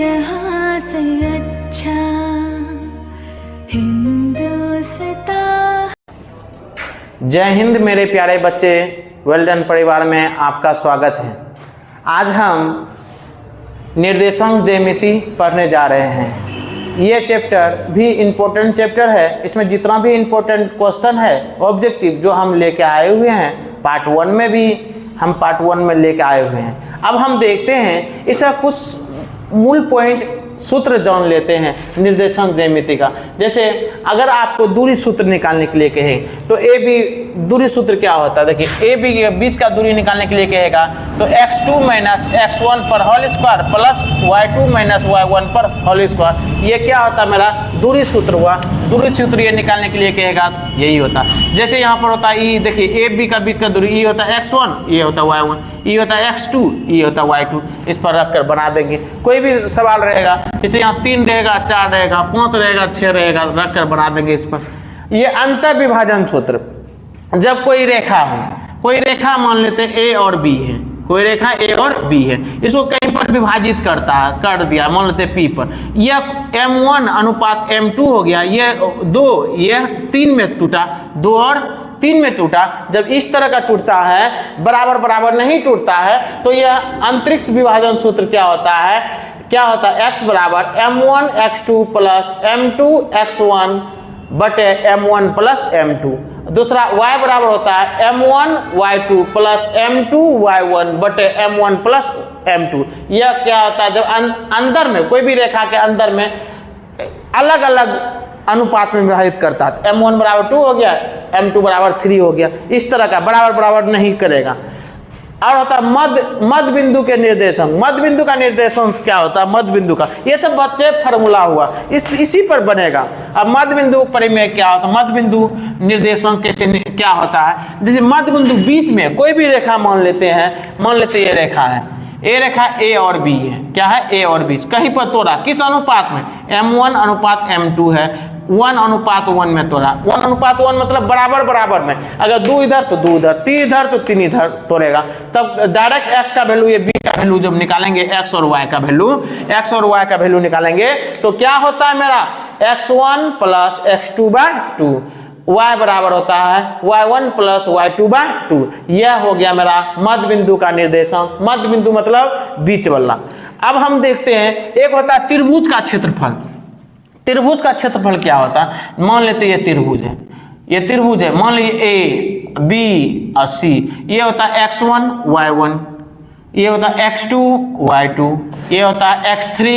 जहां से अच्छा हिंदुस्तान। जय हिंद मेरे प्यारे बच्चे, वेल्डन परिवार में आपका स्वागत है। आज हम निर्देशांक ज्यामिति पढ़ने जा रहे हैं। ये चैप्टर भी इम्पोर्टेंट चैप्टर है। इसमें जितना भी इम्पोर्टेंट क्वेश्चन है ऑब्जेक्टिव जो हम लेके आए हुए हैं पार्ट 1 में भी हम पार्ट 1 में लेके आए हुए हैं। अब हम देखते हैं इसका कुछ मूल पॉइंट सूत्र जान लेते हैं निर्देशांक ज्यामिति का। जैसे अगर आपको दूरी सूत्र निकालने के लिए कहे तो ए बी दूरी सूत्र क्या होता है, देखिए ए बी के बीच का दूरी निकालने के लिए कहेगा तो x2 माइनस x1 पर whole square plus y2 minus y1 पर होल स्क्वायर, ये क्या होता है मेरा दूरी सूत्र हुआ। दूरी सूत्र ये निकालने के लिए कहेगा यही होता। जैसे यहाँ पर होता है ई, देखिए ए बी का बीच का दूरी ई होता है x1, ये होता है y1, ई होता है x2, ये होता है y2। इस पर रखकर बना देंगे। कोई भी सवाल रहेगा जैसे यहाँ 3 रहेगा, 4 रहेगा, 5 रहेगा, 6 रहेगा, रखकर बना देंगे इस पर। ये अंतर विभाजन सूत्र। जब कोई रेखा हो, कोई रेखा मान लेते हैं ए और बी है, कोई रेखा ए और बी है, इसको कहीं पर विभाजित करता है, कर दिया मान लेते हैं पी पर, यह m1 अनुपात m2 हो गया। ये 2 यह 3 में टूटा, 2 और 3 में टूटा। जब इस तरह का टूटता है, बराबर बराबर नहीं टूटता है, तो यह अंतरिक्ष विभाजन सूत्र क्या होता है, क्या होता है x बराबर m1 x2 plus m2 x1 बटे m1 प्लस m2। दूसरा y बराबर होता है m1 y2 plus m2 y1 बटे m1 प्लस m2। यह क्या होता है जब अंदर में कोई भी रेखा के अंदर में अलग अलग अनुपात में विभाजित करता है। m1 बराबर 2 हो गया, m2 बराबर 3 हो गया। इस तरह का बराबर बराबर नहीं करेगा। और होता है मध्य बिंदु के निर्देशांक। मध्य बिंदु का निर्देशांक क्या होता है, मध्य बिंदु का, ये तो बच्चे फार्मूला हुआ, इसी पर बनेगा। अब मध्य बिंदु परिमेय क्या होता है, मध्य बिंदु निर्देशांक कैसे क्या होता है। जैसे मध्य बिंदु बीच में कोई भी रेखा मान लेते हैं, मान लेते ये रेखा है, ए रेखा ए और बी है, क्या है ए और बी, कहीं पर तोड़ा, किस अनुपात में, m1 अनुपात m2 है, 1 अनुपात 1 में तोड़ा। 1 अनुपात 1 मतलब बराबर बराबर में, अगर 2 इधर तो 2 इधर, 3 इधर तो 3 इधर तोड़ेगा। तब डायरेक्ट x का वैल्यू, ये बी का वैल्यू जब निकालेंगे, x और y का वैल्यू, x और y का वैल्यू निकालेंगे तो क्या होता है मेरा x1 प्लस x2/2, y बराबर होता है y1 प्लस y2/2। यह हो गया मेरा मध्य बिंदु का निर्देशांक। मध्य बिंदु मतलब बीच वाला। अब हम देखते हैं एक होता है त्रिभुज का क्षेत्रफल। त्रिभुज का क्षेत्रफल क्या होता है, मान लेते ये त्रिभुज है, ये त्रिभुज है, मान लीजिए ए बी और सी, ये होता है x1 y1, ये होता है x2 y2, ये होता है x3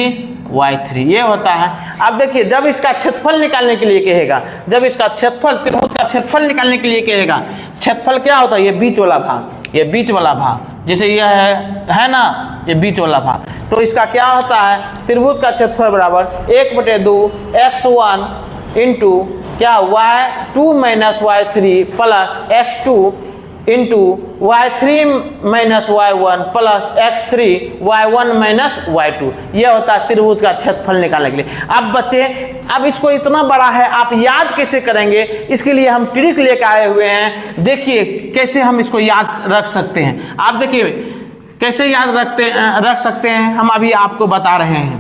y3, ये होता है। अब देखिए जब इसका क्षेत्रफल निकालने के लिए कहेगा, जब इसका क्षेत्रफल त्रिभुज का क्षेत्रफल निकालने के लिए कहेगा, क्षेत्रफल क्या होता है, ये बीच वाला भाग, ये बीच वाला भाग, जैसे यह है ना, ये बीच वाला भाग, तो इसका क्या होता है त्रिभुज का क्षेत्रफल बराबर 1/2 x1 इंटू क्या y2 minus y3 plus x2 into y3 minus y1 plus x3 y1 minus y2। यह होता है त्रिभुज का क्षेत्रफल निकालने के लिए। अब बच्चे, अब इसको इतना बड़ा है, आप याद कैसे करेंगे, इसके लिए हम ट्रिक लेकर आए हुए हैं। देखिए कैसे हम इसको याद रख सकते हैं। आप देखिए कैसे याद रख सकते हैं, हम अभी आपको बता रहे हैं।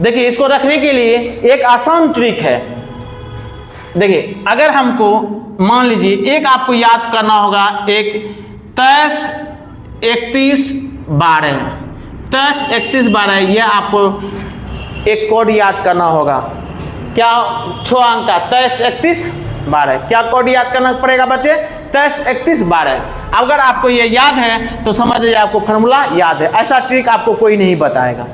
देखिए इसको रखने के लिए एक आसान ट्रिक है। देखिए अगर हमको मान लीजिए एक आपको याद करना होगा, एक 23 31 12, 23 31 12, यह आपको एक कोड याद करना होगा। क्या 6 अंक का 23 31 12, क्या कोड याद करना पड़ेगा बच्चे, 23 31 12। अगर आपको ये याद है तो समझ लीजिए आपको फार्मूला याद है। ऐसा ट्रिक आपको कोई नहीं बताएगा।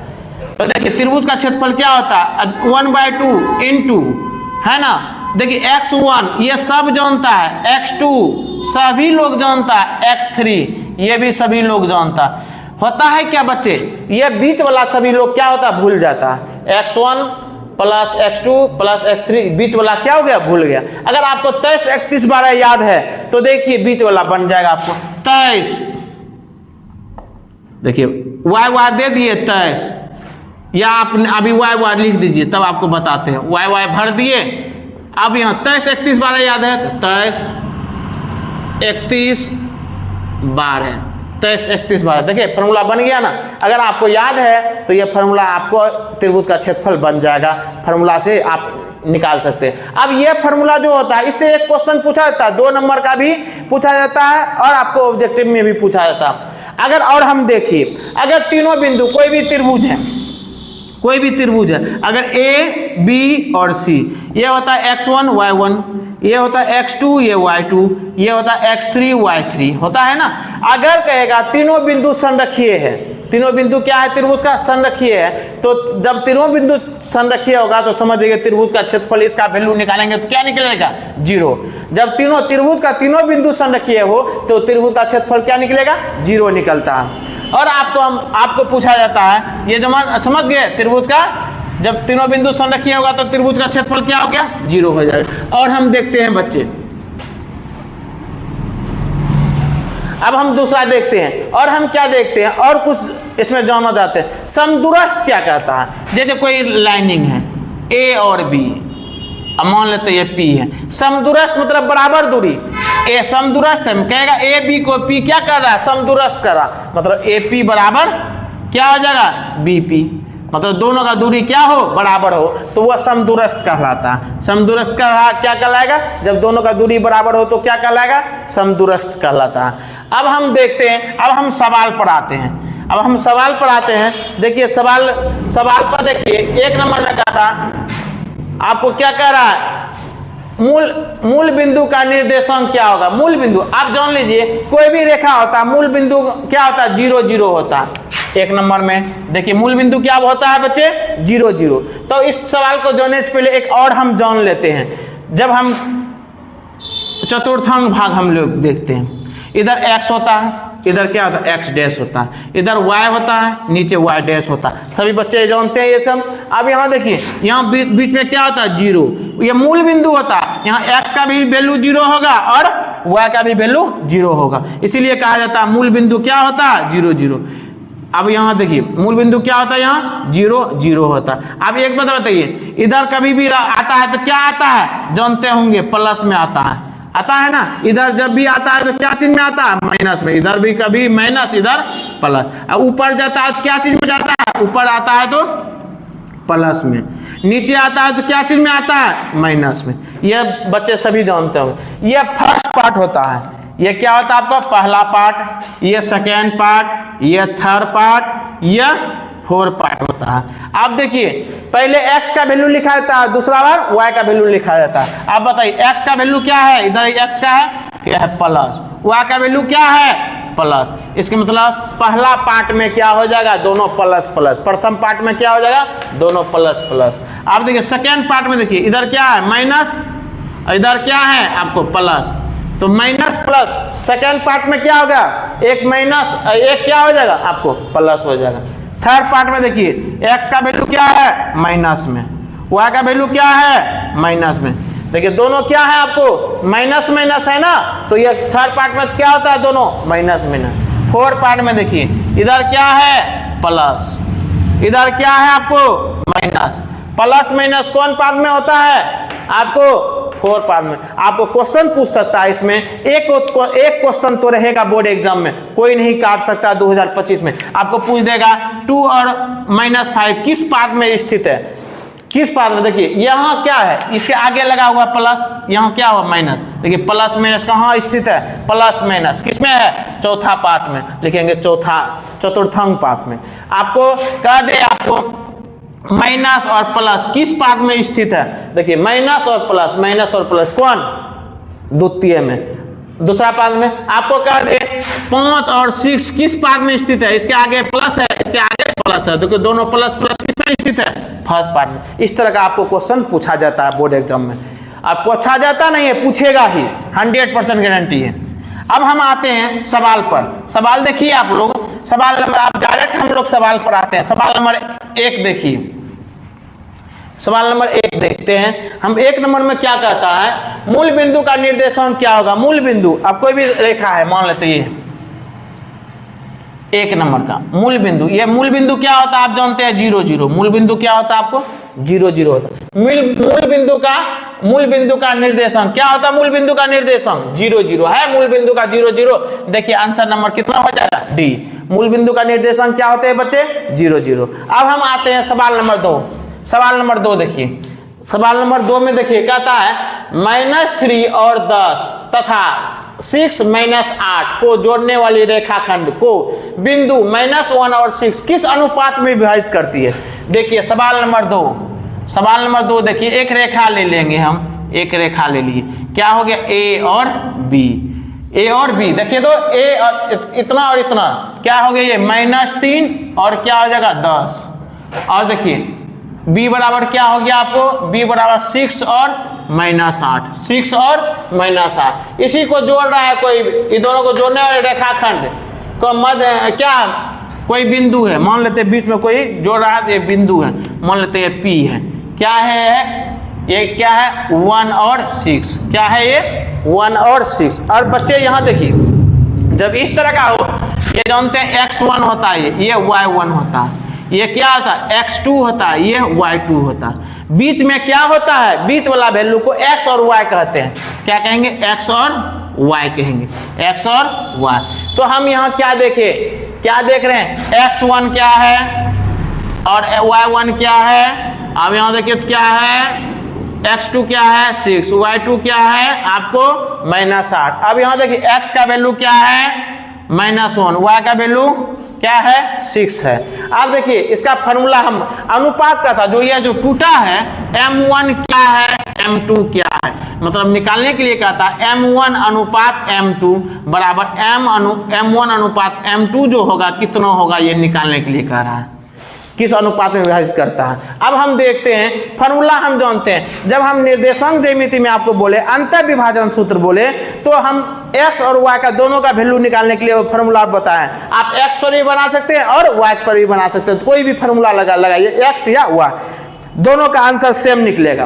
तो देखिए त्रिभुज का क्षेत्रफल क्या होता है 1/2 इंटू, है ना, देखिए x1 ये सब जानता है, x2 सभी लोग जानता है, x3 ये भी सभी लोग जानता होता है। क्या बच्चे, ये बीच वाला सभी लोग क्या होता है भूल जाता है, x1 plus x2 plus x3, बीच वाला क्या हो गया भूल गया। अगर आपको 23 31 12 याद है तो देखिए बीच वाला बन जाएगा आपको 23, देखिए y दे दिए 23, या आप अभी y लिख दीजिए तब आपको बताते हैं। y भर दिए, अब यहाँ 23 31 12 याद है तो 23 31 12 23, 31, 12। देखिए फॉर्मूला बन गया ना। अगर आपको याद है तो ये फॉर्मूला आपको त्रिभुज का क्षेत्रफल बन जाएगा, फॉर्मूला से आप निकाल सकते हैं। अब ये फॉर्मूला जो होता है इससे एक क्वेश्चन पूछा जाता है, 2 नंबर का भी पूछा जाता है और आपको ऑब्जेक्टिव में भी पूछा जाता है। अगर और हम देखिए, अगर तीनों बिंदु कोई भी त्रिभुज है, कोई भी त्रिभुज है, अगर ए बी और सी, ये होता है x1 y1, ये होता है x2 ये y2, ये होता है x3 y3 होता है ना। अगर कहेगा तीनों बिंदु संरेखीय है, तीनों बिंदु क्या है त्रिभुज का संरेखीय है, तो जब तीनों बिंदु संरेखीय होगा तो समझ लीजिए त्रिभुज का क्षेत्रफल, इसका वैल्यू निकालेंगे तो क्या निकलेगा 0। जब तीनों त्रिभुज का तीनों बिंदु संरेखीय हो तो त्रिभुज का क्षेत्रफल क्या निकलेगा 0 निकलता है। और आपको पूछा जाता है, ये जमा समझ गए, त्रिभुज का जब तीनों बिंदु संरेखीय होगा तो त्रिभुज का क्षेत्रफल क्या हो गया 0 हो जाएगा। और हम देखते हैं बच्चे, अब हम दूसरा देखते हैं, और हम क्या देखते हैं और कुछ इसमें जाना जाते हैं। समदूरस्थ क्या कहता है, जैसे कोई लाइनिंग है ए और बी, अब मान लेते हैं ये पी है। समदूरस्थ मतलब बराबर दूरी, ए समदूरस्थ है, कहेगा ए बी को पी क्या कर रहा है समदूरस्थ कर रहा, मतलब ए पी बराबर क्या हो जाएगा बी पी, मतलब दोनों का दूरी क्या हो बराबर हो, तो वह समदूरस्थ कहलाता है। समदूरस्थ का क्या कहलाएगा, जब दोनों का दूरी बराबर हो तो क्या कहलाएगा समदूरस्थ कहलाता है। अब हम देखते हैं, अब हम सवाल पर आते हैं, अब हम सवाल पर आते हैं। देखिए सवाल पर देखिए 1 नंबर में क्या था, आपको क्या कह रहा है, मूल बिंदु का निर्देशांक क्या होगा। मूल बिंदु आप जान लीजिए, कोई भी रेखा होता है मूल बिंदु क्या होता है 0 0 होता है। 1 नंबर में देखिए मूल बिंदु क्या होता है बच्चे 0 0। तो इस सवाल को जानने से पहले एक और हम जान लेते हैं। जब हम चतुर्थांश भाग हम लोग देखते हैं, इधर x होता है, इधर क्या होता है x डैश होता है, इधर y होता है, नीचे y डैश होता है। सभी बच्चे जानते हैं ये सब। अब यहाँ देखिए, यहाँ बीच में क्या होता है 0, ये मूल बिंदु होता है। यहाँ x का भी वैल्यू 0 होगा और y का भी वैल्यू 0 होगा, इसीलिए कहा जाता है मूल बिंदु क्या होता है 0 0। अब यहाँ देखिए मूल बिंदु क्या होता है, यहाँ 0 0 होता है। अब एक बात बताइए, इधर कभी भी आता है तो क्या आता है जानते होंगे, प्लस में आता है ना। इधर जब भी आता है तो क्या चीज में आता है माइनस में, इधर भी कभी माइनस इधर प्लस। अब ऊपर जाता है तो क्या चीज में जाता है, ऊपर आता है तो प्लस में, नीचे आता है तो क्या चीज में आता है माइनस में। ये बच्चे सभी जानते होंगे। ये फर्स्ट पार्ट होता है, ये क्या होता है आपका पहला पार्ट, ये सेकेंड पार्ट, ये थर्ड पार्ट, ये 4 पार्ट होता है। आप देखिए पहले x का वैल्यू लिखा जाता है, दूसरा बार y का वैल्यू लिखा जाता है। आप बताइए x का वैल्यू क्या है, इधर x का है क्या है प्लस, y का वैल्यू क्या है प्लस। इसके मतलब पहला पार्ट में क्या हो जाएगा दोनों प्लस प्लस, प्रथम पार्ट में क्या हो जाएगा दोनों प्लस प्लस। आप देखिए सेकेंड पार्ट में देखिए, इधर क्या है माइनस, इधर क्या है आपको प्लस, तो माइनस प्लस। सेकेंड पार्ट में क्या होगा, एक माइनस एक क्या हो जाएगा आपको प्लस हो जाएगा। थर्ड पार्ट में देखिए x का वैल्यू क्या है माइनस में, y का वैल्यू क्या है माइनस में। देखिए दोनों क्या है आपको माइनस माइनस है ना, तो ये थर्ड पार्ट में क्या होता है दोनों माइनस माइनस। फोर्थ पार्ट में देखिए इधर क्या है प्लस, इधर क्या है आपको माइनस। प्लस माइनस कौन पार्ट में होता है आपको 4 पार्ट में। आपको क्वेश्चन पूछ सकता है इसमें, एक क्वेश्चन तो रहेगा बोर्ड एग्जाम में, कोई नहीं काट सकता 2025 में। आपको पूछ देगा 2 और -5 किस पार्ट में स्थित है, किस पार्ट में। देखिए यहाँ क्या है, इसके आगे लगा हुआ प्लस, यहाँ क्या हुआ माइनस। देखिए प्लस माइनस कहाँ स्थित है, प्लस माइनस किस में है चौथा पार्ट में, लिखेंगे चतुर्थांश पार्ट में। आपको कह दे आपको माइनस और प्लस किस पार्ट में स्थित है। देखिए माइनस और प्लस कौन द्वितीय में, दूसरा पार्ट में। आपको कह दे 5 और 6 किस पार्ट में स्थित है, इसके आगे प्लस है, इसके आगे प्लस है, देखिए दोनों प्लस प्लस किस में स्थित है फर्स्ट पार्ट में। इस तरह का आपको क्वेश्चन पूछा जाता है बोर्ड एग्जाम में। अब पूछा जाता नहीं है, पूछेगा ही, 100% गारंटी है। अब हम आते हैं सवाल पर। सवाल देखिए आप लोग, सवाल नंबर, आप डायरेक्ट हम लोग सवाल पर आते हैं। सवाल नंबर 1 देखिए, सवाल नंबर 1 देखते हैं हम। 1 नंबर में क्या कहता है, मूल बिंदु का निर्देशांक क्या होगा। मूल बिंदु, अब कोई भी रेखा है मान लेते ये एक नंबर का मूल बिंदु, ये मूल बिंदु क्या होता है आप जानते हैं, 0 0। मूल बिंदु क्या होता है आपको 0 0 होता है। मूल बिंदु का निर्देशांक क्या होता है, मूल बिंदु का निर्देशांक 0 0 है। मूल बिंदु का 0 0, देखिए आंसर नंबर कितना हो जाएगा, डी। मूल बिंदु का निर्देशांक क्या होते हैं बच्चे, 0 0। अब हम आते हैं सवाल नंबर 2। सवाल नंबर 2 देखिए, सवाल नंबर 2 में देखिए कहता है -3 और 10 तथा 6 -8 को जोड़ने वाली रेखाखंड को बिंदु -1 और 6 किस अनुपात में विभाजित करती है। देखिए सवाल नंबर 2, सवाल नंबर 2 देखिए, एक रेखा ले लेंगे हम, एक रेखा ले लिए, क्या हो गया ए और बी, ए और बी। देखिए तो ए और इतना और इतना क्या हो गया, ये -3 और क्या हो जाएगा 10, और देखिए b बराबर क्या हो गया आपको, b बराबर 6 और -8, 6 और -8। इसी को जोड़ रहा है कोई, इन दोनों को जोड़ने वाले रेखाखंड को मध्य क्या कोई बिंदु है, मान लेते हैं बीच में कोई जोड़ रहा है तो ये बिंदु है, मान लेते हैं P है, क्या है ये, क्या है 1 और 6, क्या है ये 1 और 6। और बच्चे यहाँ देखिए जब इस तरह का हो, ये जानते हैं x1 होता है, ये y1 होता है, ये क्या होता है x2 होता है, ये y2 होता है। बीच में क्या होता है, बीच वाला वैल्यू को x और y कहते हैं, क्या कहेंगे x और y कहेंगे, x और y। तो हम यहाँ क्या देखे, क्या देख रहे हैं, x1 क्या है और y1 क्या है। अब यहाँ देखिए तो क्या है, x2 क्या है 6, y2 क्या है आपको -8। अब यहाँ देखिए x का वैल्यू क्या है -1, y का वैल्यू क्या है 6 है। अब देखिए इसका फॉर्मूला हम अनुपात का था, जो ये जो टूटा है m1 क्या है m2 क्या है, मतलब निकालने के लिए कहता है m1 अनुपात m2 बराबर m1 अनुपात m2 जो होगा कितना होगा, ये निकालने के लिए कह रहा है, किस अनुपात में विभाजित करता है। अब हम देखते हैं फॉर्मूला हम जानते हैं, जब हम निर्देशांक ज्यामिति में आपको बोले अंतर विभाजन सूत्र बोले तो हम x और y का दोनों का वैल्यू निकालने के लिए फॉर्मूला बताएं। आप x पर भी बना सकते हैं और y पर भी बना सकते हैं, तो कोई भी फॉर्मूला लगाइए x या y, दोनों का आंसर सेम निकलेगा।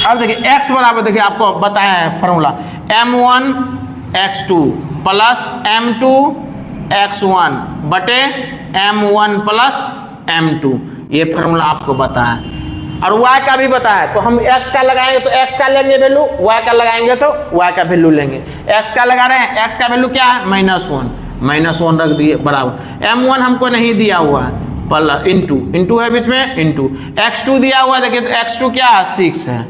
अब देखिए x बराबर देखिए आपको बताया है formula m1 x2 plus m2 x1 बटे m1 प्लस m2, ये फॉर्मूला आपको बताया, और y का भी बताया। तो हम x का लगाएंगे तो x का लेंगे वैल्यू, y का लगाएंगे तो y का वैल्यू लेंगे। x का लगा रहे हैं, x का वैल्यू क्या है -1 रख दिए बराबर, m1 हमको नहीं दिया हुआ है प्लस इंटू है बीच में इंटू, x2 दिया हुआ है देखिए तो x2 क्या है 6 है,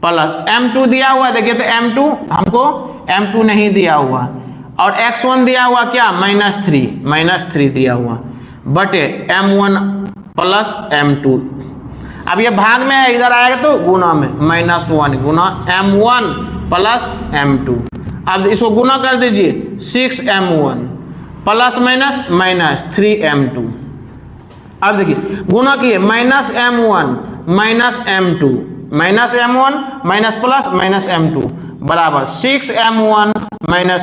प्लस m2 दिया हुआ है देखिए तो m2 हमको m2 नहीं दिया हुआ, और x1 दिया हुआ क्या -3 दिया हुआ बटे m1 प्लस m2। अब ये भाग में है, इधर आएगा तो गुना में -1 गुना m1 प्लस m2। अब इसको गुना कर दीजिए 6m1 प्लस माइनस 3m2। अब देखिए गुना किए -m1 -m2 -m1 minus plus -m2 बराबर 6m1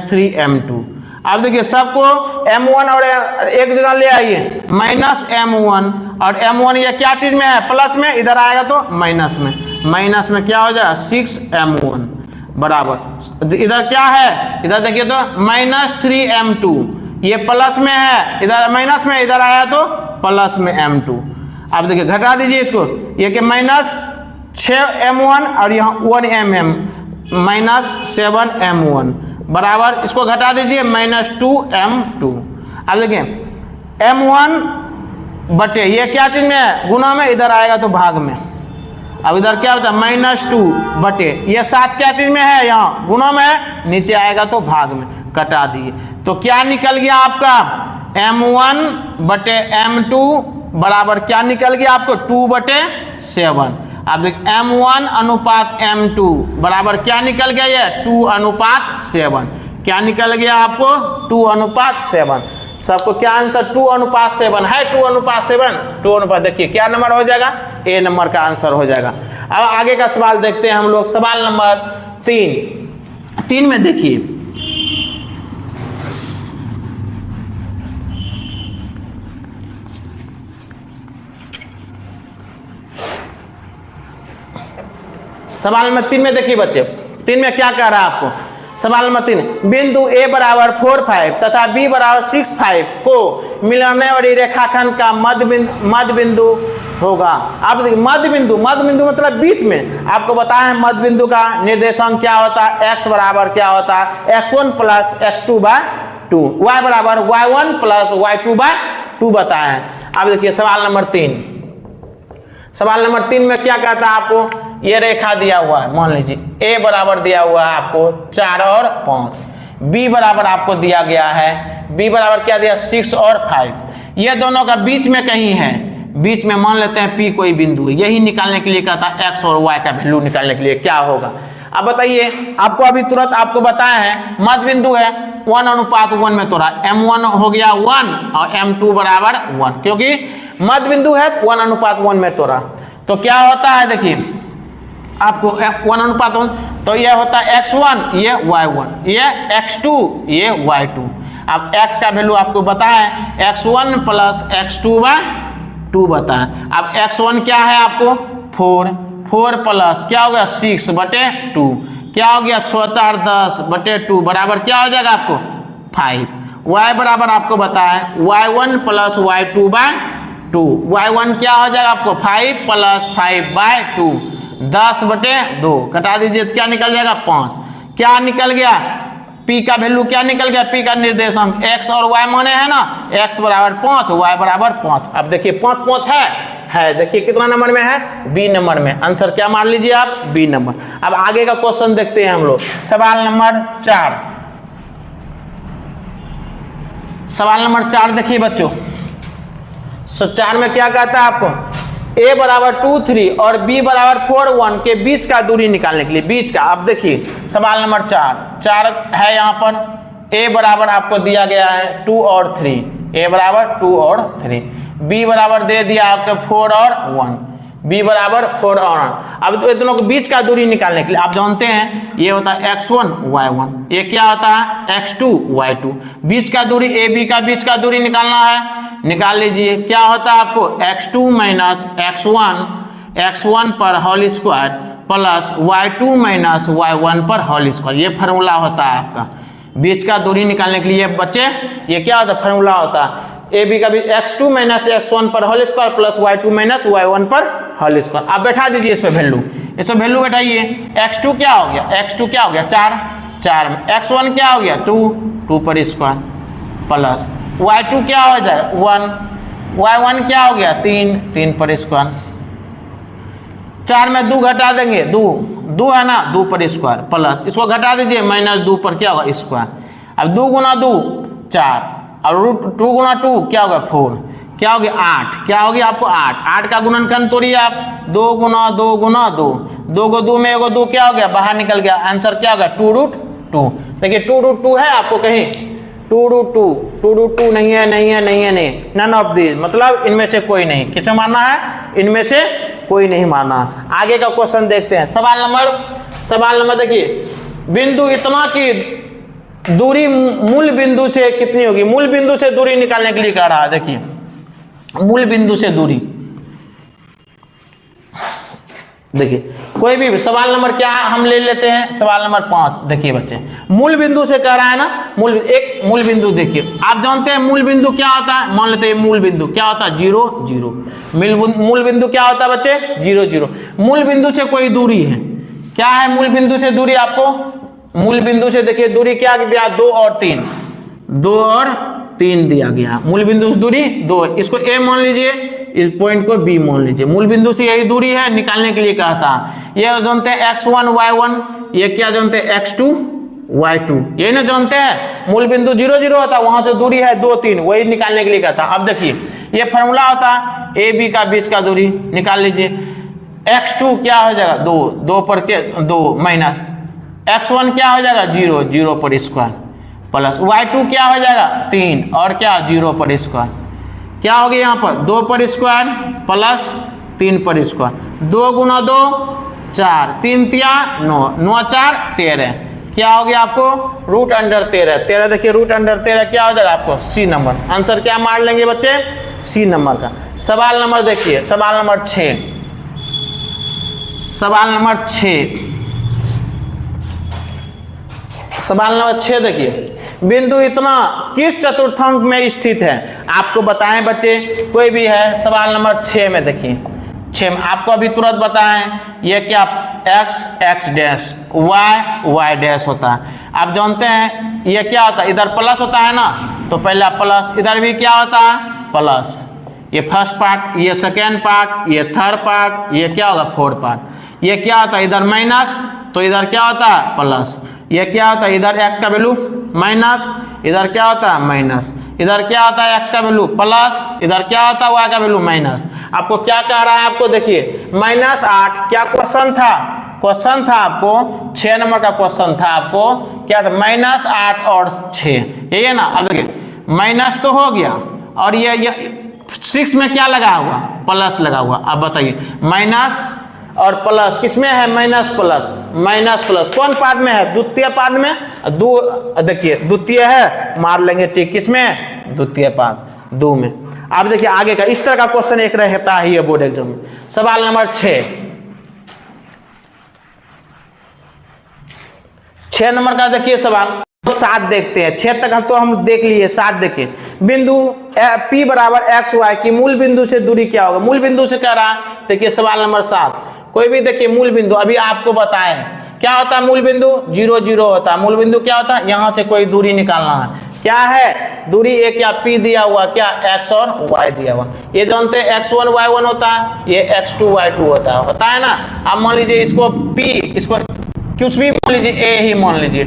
3m2। अब देखिए सबको m1 और एक जगह ले आइए -m1 और m1 ये क्या चीज में है प्लस में, इधर आएगा तो माइनस में क्या हो जाएगा 6m1 बराबर, इधर क्या है इधर देखिए तो -3m2, ये प्लस में है इधर माइनस में, इधर आया तो प्लस में m2। अब देखिए घटा दीजिए इसको, ये कि -6m1 और यहाँ 1mm -7m1 बराबर, इसको घटा दीजिए -2m2। अब देखिए m1 बटे ये क्या चीज में है गुना में, इधर आएगा तो भाग में। अब इधर क्या होता है -2 बटे ये 7 क्या चीज में है यहाँ गुना में है, नीचे आएगा तो भाग में, कटा दिए तो क्या निकल गया आपका m1 बटे m2 बराबर क्या निकल गया आपको 2/7। अब देखिए m1 अनुपात m2 बराबर क्या निकल गया ये 2:7, क्या निकल गया आपको 2:7। सबको क्या आंसर 2:7 है, 2:7 देखिए क्या नंबर हो जाएगा, ए नंबर का आंसर हो जाएगा। अब आगे का सवाल देखते हैं हम लोग, सवाल नंबर 3 में देखिए सवाल नंबर 3 में देखिए बच्चे, 3 में क्या कह रहा है आपको, सवाल नंबर 3, बिंदु A बराबर 4, 5 तथा B बराबर 6, 5 को मिलाने वाली रेखाखंड का मध्य बिंदु होगा। अब देखिए मध्य बिंदु मतलब बीच में। आपको बताया है मध्य बिंदु का निर्देशांक क्या होता है, x बराबर क्या होता है x1 प्लस x2/2, y बराबर y1 प्लस y2/2 बताया है। अब देखिए सवाल नंबर 3, सवाल नंबर 3 में क्या कहता है आपको, ये रेखा दिया हुआ है, मान लीजिए a बराबर दिया हुआ है आपको 4 और 5, b बराबर आपको दिया गया है, b बराबर क्या दिया 6 और 5, ये दोनों का बीच में कहीं है, बीच में मान लेते हैं P कोई बिंदु है, यही निकालने के लिए कहता है x और y का वैल्यू निकालने के लिए क्या होगा। अब बताइए, आपको अभी तुरंत आपको बताया है मध्य बिंदु है 1:1 में तोड़ा, m1 हो गया 1 और m2 बराबर 1, क्योंकि मध्य बिंदु है 1:1 में तोड़ा। तो क्या होता है देखिए आपको 1:1, तो यह होता है x1 ये y1 ये x2 ये y2। अब x का वैल्यू आपको बताया x1 प्लस x2/2 बताया। अब x1 क्या है आपको 4 प्लस क्या हो गया 6/2, क्या हो गया 6 4 10/2 बराबर क्या हो जाएगा आपको 5। y बराबर आपको बताया y1 प्लस y2/2, y1 क्या हो जाएगा आपको 5 प्लस 5/2, 10/2 कटा दीजिए तो क्या निकल जाएगा 5। क्या निकल गया P का वैल्यू, क्या निकल गया P का निर्देशांक, x और y माने है ना, x बराबर 5 y बराबर 5। अब देखिए 5 5 है, देखिए कितना नंबर में है, B नंबर में। आंसर क्या मार लीजिए आप, B नंबर। अब आगे का क्वेश्चन देखते हैं हम लोग, सवाल नंबर 4। सवाल नंबर 4 देखिए बच्चों, 4 में क्या कहता है आपको, a बराबर 2 3 और b बराबर 4 1 के बीच का दूरी निकालने के लिए, बीच का। अब देखिए सवाल नंबर 4 है, यहाँ पर a बराबर आपको दिया गया है 2 और 3, a बराबर 2 और 3, b बराबर दे दिया आपको 4 और 1, b बराबर 4 और 1। अब तो दोनों के बीच का दूरी निकालने के लिए आप जानते हैं ये होता है x1 y1, ये क्या होता है x2 y2। बीच का दूरी a b का बीच का दूरी निकालना है, निकाल लीजिए। क्या होता है आपको x2 माइनस x1 पर whole square plus y2 minus y1 पर होल स्क्वायर, ये फार्मूला होता है आपका बीच का दूरी निकालने के लिए बच्चे। ये क्या होता है फार्मूला होता है ए बी का भी x2 माइनस x1 पर whole square plus y2 minus y1 पर होल स्क्वायर। आप बैठा दीजिए इस पे वैल्यू, इस पे वैल्यू बैठाइए। x2 क्या हो गया, x2 क्या हो गया 4 में, x1 क्या हो गया 2 पर स्क्वायर प्लस y2 क्या हो जाएगा 1, y1 क्या हो गया 3 पर स्क्वायर। 4 में 2 घटा देंगे, 2 है ना 2 पर स्क्वायर प्लस इसको घटा दीजिए -2 पर क्या होगा स्क्वायर। अब 2 गुना 2 4 और √2 गुना 2 क्या होगा 4, क्या हो गया 8, क्या हो गया आपको 8 का गुणनखंड तोड़िए आप, 2 गुना 2 गुना 2, 2 को 2 में एगो 2 क्या हो गया बाहर निकल गया, आंसर क्या होगा 2√2। देखिए 2√2 है आपको कहीं, 2√2 नहीं है, नन ऑफ दिस मतलब इनमें से कोई नहीं। किसे मानना है, इनमें से कोई नहीं मानना। आगे का क्वेश्चन देखते हैं, सवाल नंबर देखिए, बिंदु इतना की दूरी मूल बिंदु से कितनी होगी, मूल बिंदु से दूरी निकालने के लिए कह रहा है। देखिए मूल बिंदु से दूरी, देखिए कोई भी सवाल नंबर क्या हम ले लेते हैं, सवाल नंबर 5। देखिए बच्चे मूल बिंदु से कह रहा है ना, मूल बिंदु देखिए आप जानते हैं मूल बिंदु क्या होता है, मान लेते हैं मूल बिंदु क्या होता है 0 0। मूल बिंदु क्या होता है बच्चे 0 0। मूल बिंदु से कोई दूरी है, क्या है मूल बिंदु से दूरी, आपको मूल बिंदु से देखिए दूरी क्या दिया 2 और 3 दिया गया। मूल बिंदु से दूरी 2, इसको a मान लीजिए, इस पॉइंट को b मान लीजिए। मूल बिंदु से यही दूरी है, निकालने के लिए कहता है। ये जानते हैं x1 y1, ये क्या जानते हैं x2 y2, यही ना जानते हैं। मूल बिंदु 0 0 होता है, वहां से दूरी है 2 3, वही निकालने के लिए कहता है। अब देखिए ये फॉर्मूला होता है a b का बीच का दूरी निकाल लीजिए। x2 क्या हो जाएगा 2 पर के 2 माइनस x1 क्या हो जाएगा 0 पर स्क्वायर प्लस y2 क्या हो जाएगा 3 और क्या 0 पर स्क्वायर, क्या हो गया यहाँ पर 2 पर स्क्वायर प्लस 3 पर स्क्वायर। 2 गुना 2 4, 3 तिया 9, 9 4 13, क्या हो गया आपको √13। देखिए √13 क्या हो जाएगा आपको सी नंबर। आंसर क्या मार लेंगे बच्चे, सी नंबर का। सवाल नंबर देखिए, सवाल नंबर 6। सवाल नंबर 6 देखिए, बिंदु इतना किस चतुर्थांक में स्थित है? आपको बताएं बच्चे, कोई भी है। सवाल नंबर 6 में देखिए, 6 में आपको अभी तुरंत बताएं, ये क्या x x dash y y dash होता है। आप जानते हैं ये क्या होता है, इधर प्लस होता है ना, तो पहला प्लस, इधर भी क्या होता है प्लस। ये फर्स्ट पार्ट, ये सेकेंड पार्ट, ये थर्ड पार्ट, ये क्या होगा फोर्थ पार्ट। ये क्या होता है इधर माइनस, तो इधर क्या होता है प्लस। ये क्या होता है इधर x का वैल्यू माइनस, इधर क्या होता है माइनस। इधर क्या होता है x का वैल्यू प्लस, इधर क्या होता है y का वैल्यू माइनस। आपको क्या कह रहा है, आपको देखिए -8 क्या क्वेश्चन था, क्वेश्चन था आपको 6 नंबर का क्वेश्चन था, आपको क्या था -8 और 6, यही है ना। अब देखिए माइनस तो हो गया, और ये 6 में क्या लगा हुआ, प्लस लगा हुआ। अब बताइए माइनस और प्लस किसमें है, माइनस प्लस, माइनस प्लस कौन पाद में है, द्वितीय पाद में। देखिए द्वितीय है, मार लेंगे ठीक, किसमें, द्वितीय पाद, दो में। आप देखिए आगे का इस तरह का क्वेश्चन एक रहता है ये बोर्ड एग्जाम में। सवाल नंबर 6 नंबर का देखिए सवाल 7 देखते हैं। 6 तक तो हम देख लिए, 7 देखिए, बिंदु P बराबर x y की मूल बिंदु से दूरी क्या होगा। मूल बिंदु से कह रहा है, देखिए सवाल नंबर 7, कोई भी देखिए मूल बिंदु, अभी आपको बताए क्या होता है मूल बिंदु, 0 0 होता है। मूल बिंदु क्या होता है, यहाँ से कोई दूरी निकालना है, क्या है दूरी, एक या P दिया हुआ, क्या x और y दिया हुआ। ये जानते हैं x1 y1 होता है, ये x2 y2 होता है ना। अब मान लीजिए इसको P, इसको कुछ भी मान लीजिए, A ही मान लीजिए,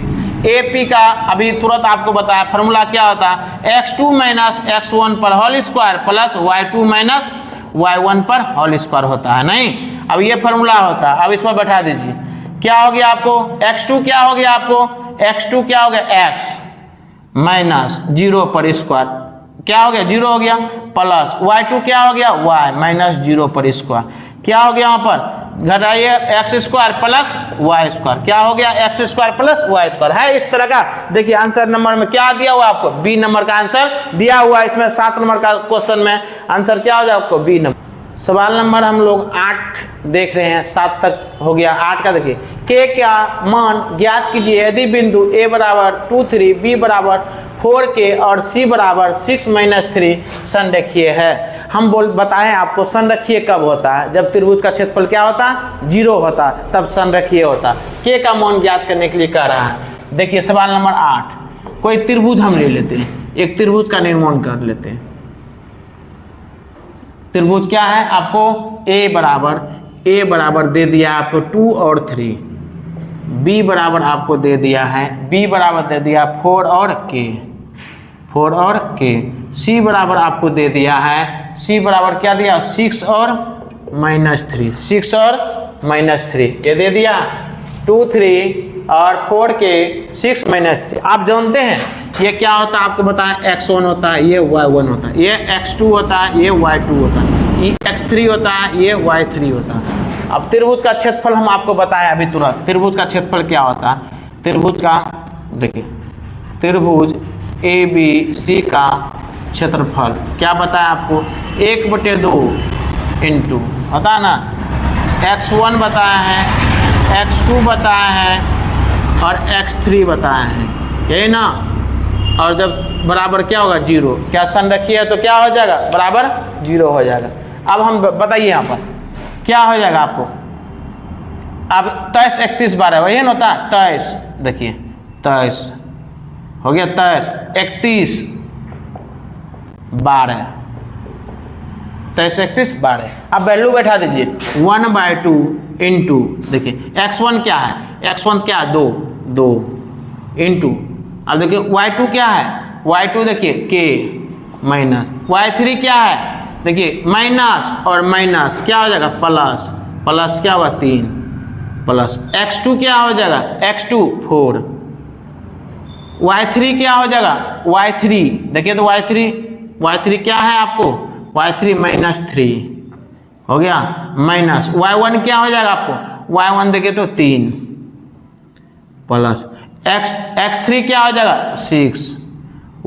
AP का अभी तुरंत आपको बताया फॉर्मूला क्या होता है, x2 माइनस x1 पर whole square plus y2 minus y1 पर होल स्क्वायर होता है। नहीं, अब ये फॉर्मूला होता है। अब इसमें बैठा दीजिए, क्या हो गया आपको, x2 क्या हो गया आपको, x2 क्या हो गया x माइनस 0 पर स्क्वायर, क्या हो गया 0 हो गया, प्लस y2 क्या हो गया y माइनस 0 पर स्क्वायर, क्या हो गया यहाँ पर घटाइए x square plus y square, क्या हो गया x square plus y square है। इस तरह का देखिए आंसर नंबर में क्या दिया हुआ आपको, बी नंबर का आंसर दिया हुआ है। इसमें 7 नंबर का क्वेश्चन में आंसर क्या हो जाए आपको, बी नंबर। सवाल नंबर हम लोग 8 देख रहे हैं, 7 तक हो गया। 8 का देखिए, के का मान ज्ञात कीजिए यदि बिंदु ए बराबर 2 3, बी बराबर 4k और सी बराबर 6 - 3 संरेखीय है। हम बताएं आपको संरेखीय कब होता है, जब त्रिभुज का क्षेत्रफल क्या होता है 0 होता है, तब संरेखीय होता है। के का मान ज्ञात करने के लिए कह रहा है। देखिए सवाल नंबर 8, कोई त्रिभुज हम ले लेते हैं, एक त्रिभुज का निर्माण कर लेते हैं। त्रिभुज क्या है, आपको ए बराबर दे दिया आपको 2 और 3, बी बराबर आपको दे दिया है, बी बराबर दे दिया 4 और k, सी बराबर आपको दे दिया है, सी बराबर क्या दिया 6 और -3, 6 और -3 ये दे दिया, 2 3 और 4k 6 -3। आप जानते हैं ये क्या होता है, आपको बताया x1 होता है, ये y1 होता है, ये x2 होता है, ये y2 होता है, ये x3 होता है, ये y3 होता है। अब त्रिभुज का क्षेत्रफल हम आपको बताया अभी तुरंत, त्रिभुज का क्षेत्रफल क्या होता है। त्रिभुज का देखिए, त्रिभुज ABC का क्षेत्रफल क्या बताया आपको, 1/2 इंटू होता है ना, x1 बताया है, x2 बताया है और x3 बताया है, यही ना। और जब बराबर क्या होगा 0, क्या संरेखीय है तो क्या हो जाएगा बराबर 0 हो जाएगा। अब हम बताइए यहाँ पर क्या हो जाएगा आपको, अब 23 31 12 वही ना होता है, 23 देखिए 23 हो गया, 23 31 12, 23 31 12। अब वैल्यू बैठा दीजिए 1/2 इंटू, देखिए x1 क्या है, x1 क्या है 2 इंटू, अब देखिए y2 क्या है, y2 देखिए k माइनस, y3 क्या है देखिए माइनस और माइनस क्या हो जाएगा प्लस, प्लस क्या हुआ 3 प्लस, x2 क्या हो जाएगा x2 4, y3 क्या हो जाएगा y3 देखिए तो y3 क्या है आपको y3 -3 हो गया, माइनस y1 क्या हो जाएगा आपको, y1 देखिए तो 3 प्लस x3 क्या हो जाएगा 6,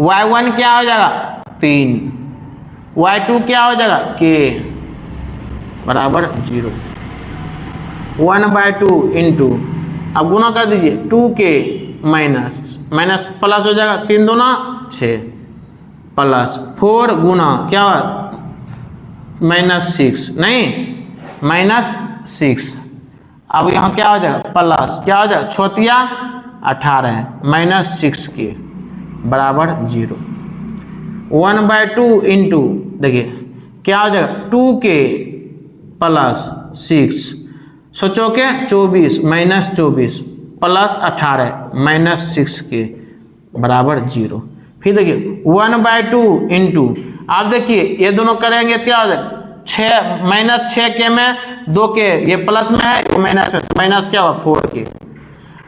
y1 क्या हो जाएगा 3, y2 क्या हो जाएगा k बराबर 0, 1/2 इंटू, अब गुणा कर दीजिए 2k माइनस माइनस प्लस हो जाएगा, 3 दूना 6 प्लस 4 गुना क्या -6 नहीं -6। अब यहाँ क्या हो जाएगा प्लस क्या हो जाएगा छोतिया 18 -6 के बराबर 0। 1/2 इंटू देखिए क्या हो जाएगा 2k प्लस 6 सोचो के 24 -24 प्लस 18 -6 के बराबर 0। फिर देखिए 1/2 इंटू आप देखिए ये दोनों करेंगे तो क्या हो जाएगा 6 -6 में 2 के ये प्लस में है माइनस क्या हुआ 4 के।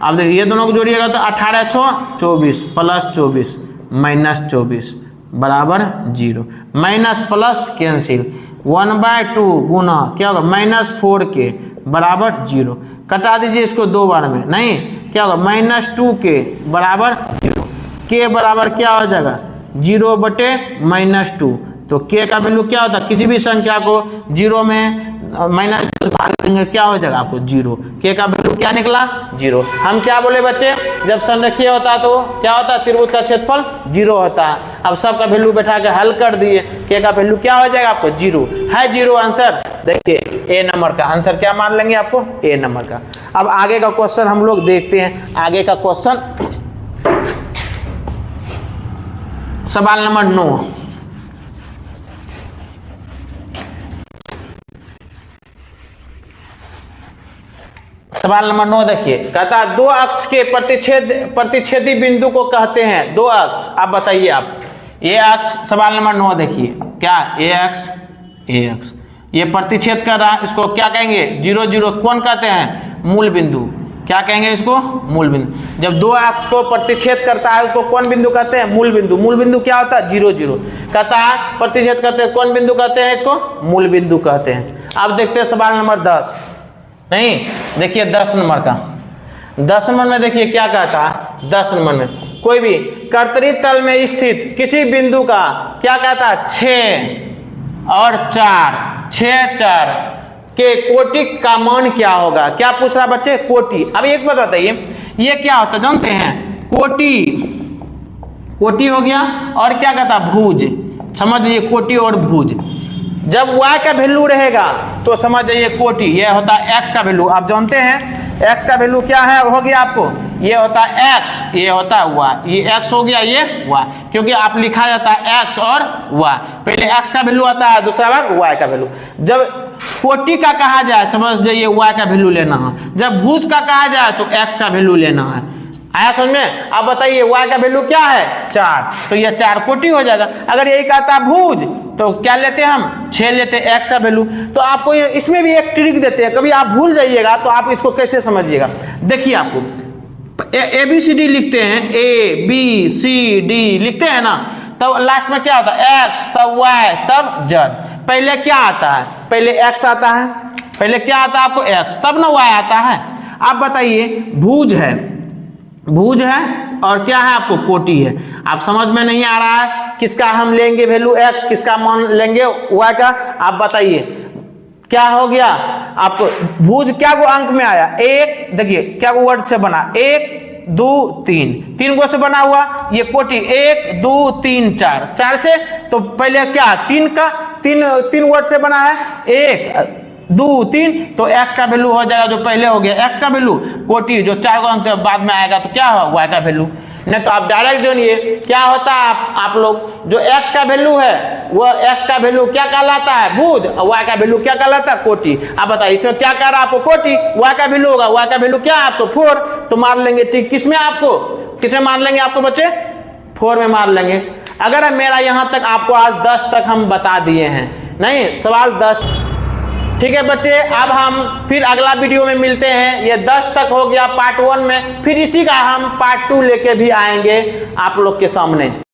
अब देखिए ये दोनों को जोड़िएगा तो 18 6 24 प्लस 24 -24 बराबर 0। माइनस प्लस कैंसिल 1/2 गुना क्या होगा -4 के बराबर 0। कटा दीजिए इसको 2 बार में, नहीं क्या होगा -2 के बराबर 0। के बराबर क्या हो जाएगा 0/-2। तो के का वैल्यू क्या होता है किसी भी संख्या को 0 में माइनस भाग देंगे क्या हो जाएगा आपको 0। के का वैल्यू क्या निकला 0। हम क्या बोले बच्चे जब संरेखीय होता तो क्या होता है त्रिभुज का क्षेत्रफल 0 होता है। अब सबका वैल्यू बैठा के हल कर दिए, के का वैल्यू क्या हो जाएगा आपको 0 है 0 आंसर। देखिए ए नंबर का आंसर क्या मान लेंगे आपको ए नंबर का। अब आगे का क्वेश्चन हम लोग देखते हैं। आगे का क्वेश्चन सवाल नंबर 9। सवाल नंबर 9 देखिए कहता दो अक्ष के प्रतिच्छेदी बिंदु को कहते हैं दो अक्ष। आप बताइए आप ये अक्ष सवाल नंबर 9 देखिए क्या ए अक्ष ये प्रतिच्छेद कर रहा है, इसको क्या कहेंगे 0 0 कौन कहते हैं मूल बिंदु। क्या कहेंगे इसको मूल बिंदु। जब दो अक्ष को प्रतिच्छेद करता है उसको कौन बिंदु कहते हैं मूल बिंदु। मूल बिंदु क्या होता है 0 0 कहता है प्रतिच्छेद करते हैं कौन बिंदु कहते हैं इसको मूल बिंदु कहते हैं। अब देखते हैं सवाल नंबर 10 नहीं देखिए 10 नंबर का। 10 नंबर में देखिए क्या कहता है 10 नंबर में कोई भी कर्तरी तल में स्थित किसी बिंदु का क्या कहता है 6 और 4 6 4 के कोटि का मान क्या होगा। क्या पूछ रहा बच्चे कोटि। अब एक बात बताइए ये क्या होता है जानते हैं कोटि हो गया और क्या कहता भुज। समझ लीजिए कोटि और भुज। जब y का वैल्यू रहेगा तो समझ जाइए कोटि ये होता है x का वैल्यू। आप जानते हैं x का वैल्यू क्या है हो गया आपको ये होता है x ये होता है y। ये x हो गया ये y क्योंकि आप लिखा जाता है x और y। पहले x का वैल्यू आता है दूसरा बार y का वैल्यू। जब कोटि का कहा जाए समझ जाइए y का वैल्यू लेना है। जब भुज का कहा जाए तो x का वैल्यू लेना है। आया समझ में। अब बताइए y का वैल्यू क्या है 4 तो ये 4 कोटि हो जाएगा। अगर यही कहता भुज तो क्या लेते हैं हम 6 लेते हैं x का वैल्यू। तो आपको इसमें भी एक ट्रिक देते हैं कभी आप भूल जाइएगा तो आप इसको कैसे समझिएगा। देखिए आपको ABCD लिखते हैं ABCD लिखते हैं ना तब लास्ट में क्या होता है x तब y तब z। पहले क्या आता है पहले x आता है पहले क्या आता है आपको x तब ना y आता है। आप बताइए भुज है और क्या है आपको कोटि है। आप समझ में नहीं आ रहा है किसका हम लेंगे वैल्यू x किसका मान लेंगे y का। आप बताइए क्या हो गया आपको भुज क्या को अंक में आया 1 देखिए क्या वर्ड से बना 1 2 3 गो से बना हुआ ये कोटि 1 2 3 4 से तो पहले क्या 3 वर्ड से बना है 1 2 3 तो x का वैल्यू हो जाएगा जो पहले हो गया x का वैल्यू कोटि जो 4 अंक बाद में आएगा तो क्या हो y का वैल्यू। नहीं तो आप डायरेक्ट जानिए क्या होता है आप लोग जो x का वैल्यू है वो x का वैल्यू क्या कहलाता है भुज और y का वैल्यू क्या कहलाता है कोटि। आप बताइए इसमें क्या कह रहा है आपको कोटि y का वैल्यू होगा y का वैल्यू क्या है आपको 4 तो मार लेंगे ठीक किसमें मार लेंगे आपको बच्चे 4 में मार लेंगे। अगर मेरा यहाँ तक आपको आज 10 तक हम बता दिए हैं नहीं सवाल 10 ठीक है बच्चे। अब हम फिर अगला वीडियो में मिलते हैं। ये 10 तक हो गया पार्ट 1 में फिर इसी का हम पार्ट 2 लेके भी आएंगे आप लोग के सामने।